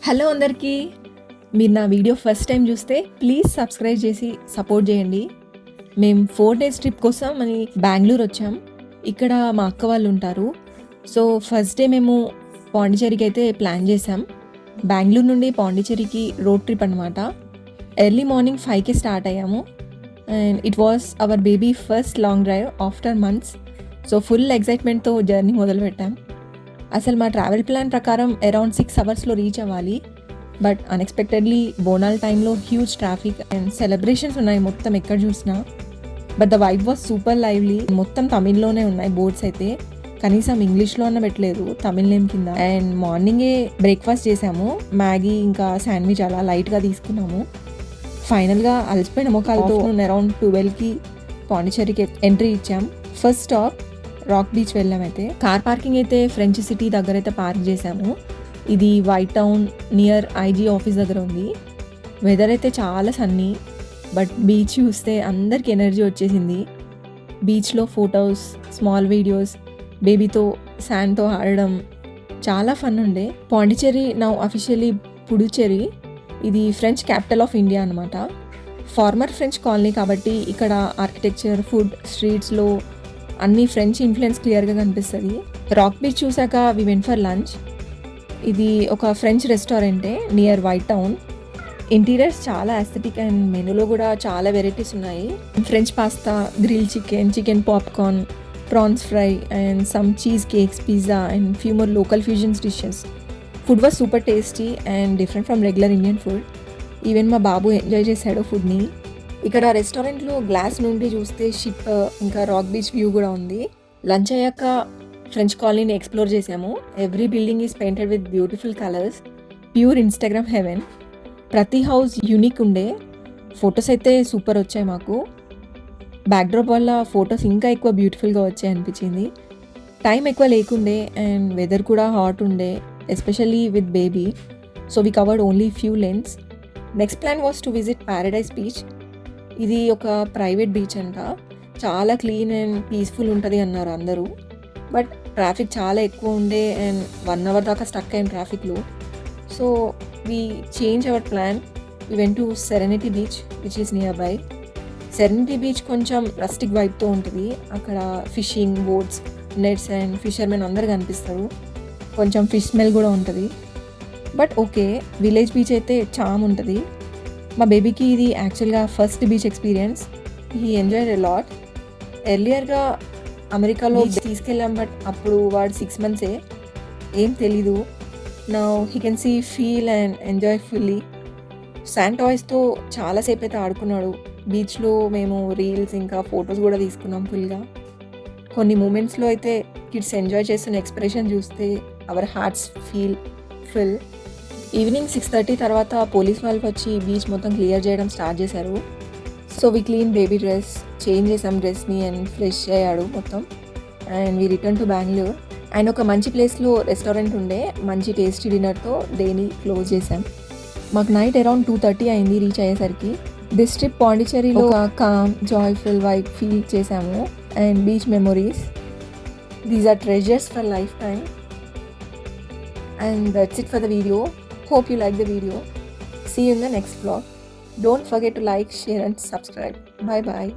Hello అందరికీ. మీరు నా వీడియో ఫస్ట్ టైం చూస్తే ప్లీజ్ సబ్స్క్రైబ్ చేసి సపోర్ట్ చేయండి. మేము 4 days ట్రిప్ కోసం అని బెంగళూరు వచ్చాం. ఇక్కడ మా అక్క వాళ్ళు ఉంటారు. సో ఫస్ట్ డే మేము పాండిచేరికి అయితే ప్లాన్ చేసాం. బెంగళూరు నుండి పాండిచేరికి రోడ్ ట్రిప్ అనమాట. ఎర్లీ మార్నింగ్ 5కి స్టార్ట్ అయ్యాము and it was our baby first long drive after months. So full ఎక్సైట్మెంట్తో జర్నీ మొదలుపెట్టాం. అసలు మా ట్రావెల్ ప్లాన్ ప్రకారం అరౌండ్ 6 hours రీచ్ అవ్వాలి. బట్ అన్ఎక్స్పెక్టెడ్లీ బోనాల్ టైంలో హ్యూజ్ ట్రాఫిక్ అండ్ సెలబ్రేషన్స్ ఉన్నాయి మొత్తం ఎక్కడ చూసినా. But the vibe was super lively. మొత్తం తమిళ్లోనే ఉన్నాయి బోర్డ్స్ అయితే, కనీసం ఇంగ్లీష్లో అన్న పెట్టలేదు తమిళ్ నేమ్ కింద. అండ్ మార్నింగే బ్రేక్ఫాస్ట్ చేసాము, మ్యాగీ ఇంకా శాండ్విచ్ అలా లైట్గా తీసుకున్నాము. ఫైనల్గా అలసిపోయిన మొక్కలతో అరౌండ్ 12కి పాండిచేరికి ఎంట్రీ ఇచ్చాం. ఫస్ట్ స్టాప్ రాక్ బీచ్ వెళ్ళాం. అయితే కార్ పార్కింగ్ అయితే ఫ్రెంచ్ సిటీ దగ్గర అయితే పార్క్ చేసాము. ఇది white town near IG office దగ్గర ఉంది. వెదర్ అయితే చాలా సన్నీ, బట్ బీచ్ చూస్తే అందరికి ఎనర్జీ వచ్చేసింది. బీచ్లో ఫొటోస్, స్మాల్ వీడియోస్, బేబీతో శాండ్తో ఆడడం చాలా ఫన్ ఉండే. Pondicherry now officially Puducherry. ఇది ఫ్రెంచ్ క్యాపిటల్ ఆఫ్ ఇండియా అనమాట. ఫార్మర్ ఫ్రెంచ్ కాలనీ కాబట్టి ఇక్కడ ఆర్కిటెక్చర్, ఫుడ్, స్ట్రీట్స్లో అన్ని ఫ్రెంచ్ ఇన్ఫ్లుయెన్స్ క్లియర్గా కనిపిస్తుంది. రాక్ బీచ్ చూసాక వి వెంట్ ఫర్ లంచ్. ఇది ఒక ఫ్రెంచ్ రెస్టారెంటే నియర్ వైట్ టౌన్. ఇంటీరియర్స్ చాలా ఎస్థెటిక్ అండ్ మెనూలో కూడా చాలా వెరైటీస్ ఉన్నాయి. French pasta, grill chicken, chicken popcorn, prawns fry and some cheese cakes, pizza and few more local fusions dishes. Food was super tasty and different from regular Indian food. Even మా బాబు enjoy చేశాడు ఫుడ్ని. ఇక్కడ రెస్టారెంట్లో glass నుండి చూస్తే ship ఇంకా rock beach view కూడా ఉంది. లంచ్ అయ్యాక ఫ్రెంచ్ కాలనీని ఎక్స్ప్లోర్ చేసాము. Every building is painted with beautiful colours, pure Instagram heaven. ప్రతి హౌస్ యూనిక్ ఉండే. ఫొటోస్ అయితే సూపర్ వచ్చాయి మాకు. బ్యాక్డ్రాప్ వల్ల ఫొటోస్ ఇంకా ఎక్కువ బ్యూటిఫుల్గా వచ్చాయి అనిపించింది. టైం ఎక్కువ లేకుండే అండ్ వెదర్ కూడా హాట్ ఉండే, especially with baby. So we covered only few lanes. Next plan was to visit Paradise beach. ఇది ఒక ప్రైవేట్ బీచ్ అంట. చాలా క్లీన్ అండ్ పీస్ఫుల్ ఉంటుంది అన్నారు అందరూ. బట్ ట్రాఫిక్ చాలా ఎక్కువ ఉండే అండ్ 1 hour దాకా స్టక్ అయ్యాం ట్రాఫిక్లో. So we change our plan. We went to serenity beach which is near by. Serenity beach కొంచెం రస్టిక్ వైబ్తో ఉంటుంది. అక్కడ fishing boats, nets and fishermen అందరు కనిపిస్తారు. కొంచెం ఫిష్ స్మెల్ కూడా ఉంటుంది. బట్ ఓకే, విలేజ్ బీచ్ అయితే చామ్ ఉంటుంది. మా బేబీకి ఇది యాక్చువల్గా first beach experience. He enjoyed a lot. ఎర్లియర్గా అమెరికాలో తీసుకెళ్ళాం, బట్ అప్పుడు వాడు 6 months ఏం తెలీదు. Now he can see, feel and enjoy fully. Sand టాయ్స్తో చాలాసేపు అయితే ఆడుకున్నాడు. బీచ్లో మేము రీల్స్ ఇంకా ఫొటోస్ కూడా తీసుకున్నాం ఫుల్గా. కొన్ని మూమెంట్స్లో అయితే కిడ్స్ ఎంజాయ్ చేస్తున్న ఎక్స్ప్రెషన్ చూస్తే our hearts feel full. Evening 6:30 తర్వాత పోలీస్ వాళ్ళు వచ్చి బీచ్ మొత్తం క్లియర్ చేయడం స్టార్ట్ చేశారు. So we clean baby dress, change చేసాం డ్రెస్ని అండ్ ఫ్రెష్ అయ్యాడు మొత్తం. And we return to Bengaluru. And ఒక మంచి ప్లేస్లో రెస్టారెంట్ ఉండే, మంచి టేస్టీ డిన్నర్తో డేని క్లోజ్ చేసాం. మాకు నైట్ అరౌండ్ 2:30 అయింది రీచ్ అయ్యేసరికి. దిస్ ట్రిప్ పాండిచేరిలో ఒక కామ్, జాయ్ఫుల్ వైబ్ ఫీల్ చేసాము and beach memories. These are treasures for lifetime. And that's it for the video. Hope you like the video. See you in the next vlog. Don't forget to like, share and subscribe. Bye bye.